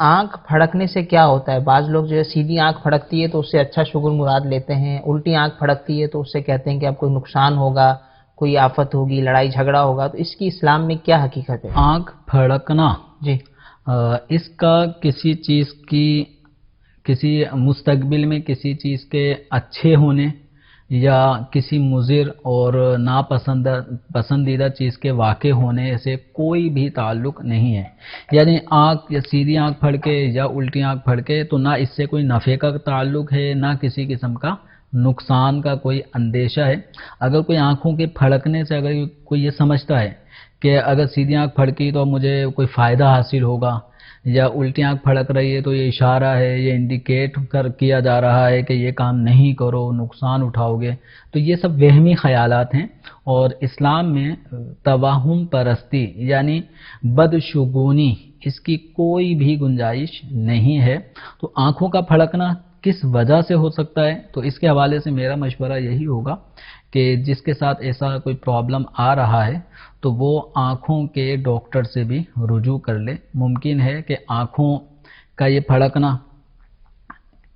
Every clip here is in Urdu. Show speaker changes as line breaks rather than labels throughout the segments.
آنکھ پھڑکنے سے کیا ہوتا ہے؟ بعض لوگ جو ہے سیدھی آنکھ پھڑکتی ہے تو اس سے اچھا شگل مراد لیتے ہیں، الٹی آنکھ پھڑکتی ہے تو اس سے کہتے ہیں کہ اب کوئی نقصان ہوگا، کوئی آفت ہوگی، لڑائی جھگڑا ہوگا. تو اس کی اسلام میں کیا حقیقت ہے؟
آنکھ پھڑکنا
جی
اس کا کسی چیز کی، کسی مستقبل میں کسی چیز کے اچھے ہونے یا کسی مضر اور پسندیدہ چیز کے واقع ہونے سے کوئی بھی تعلق نہیں ہے. یعنی آنکھ یا سیدھی آنکھ پھڑکے یا الٹی آنکھ پھڑکے تو نہ اس سے کوئی نفع کا تعلق ہے، نہ کسی قسم کا نقصان کا کوئی اندیشہ ہے. اگر کوئی آنکھوں کے پھڑکنے سے اگر کوئی یہ سمجھتا ہے کہ اگر سیدھی آنکھ پھڑکی تو مجھے کوئی فائدہ حاصل ہوگا، یا الٹی آنکھ پھڑک رہی ہے تو یہ اشارہ ہے، یہ انڈیکیٹ کیا جا رہا ہے کہ یہ کام نہیں کرو، نقصان اٹھاؤ گے، تو یہ سب وہمی خیالات ہیں. اور اسلام میں توہم پرستی یعنی بدشگونی اس کی کوئی بھی گنجائش نہیں ہے. تو آنکھوں کا پھڑکنا کس وجہ سے ہو سکتا ہے؟ تو اس کے حوالے سے میرا مشورہ یہی ہوگا کہ جس کے ساتھ ایسا کوئی پرابلم آ رہا ہے تو وہ آنکھوں کے ڈاکٹر سے بھی رجوع کر لے. ممکن ہے کہ آنکھوں کا یہ پھڑکنا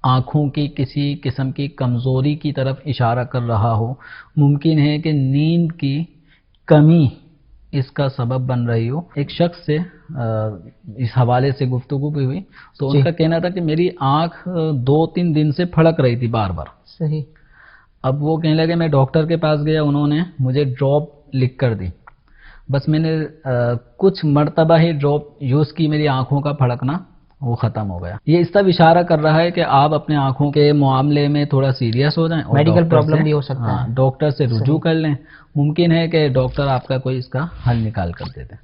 آنکھوں کی کسی قسم کی کمزوری کی طرف اشارہ کر رہا ہو، ممکن ہے کہ نیند کی کمی اس کا سبب بن رہی ہو. ایک شخص سے اس حوالے سے گفتگو بھی ہوئی تو ان کا کہنا تھا کہ میری آنکھ 2-3 دن سے پھڑک رہی تھی بار بار.
صحیح.
اب وہ کہنے لگے میں ڈاکٹر کے پاس گیا، انہوں نے مجھے ڈراپ لکھ کر دی، بس میں نے کچھ مرتبہ ہی ڈراپ یوز کی، میری آنکھوں کا پھڑکنا وہ ختم ہو گیا. یہ اس طرح اشارہ کر رہا ہے کہ آپ اپنے آنکھوں کے معاملے میں تھوڑا سیریس ہو جائیں اور
میڈیکل پرابلم بھی ہو سکتا ہے.
ڈاکٹر سے رجوع کر لیں. ممکن ہے کہ ڈاکٹر آپ کا کوئی اس کا حل نکال کر دے دیں.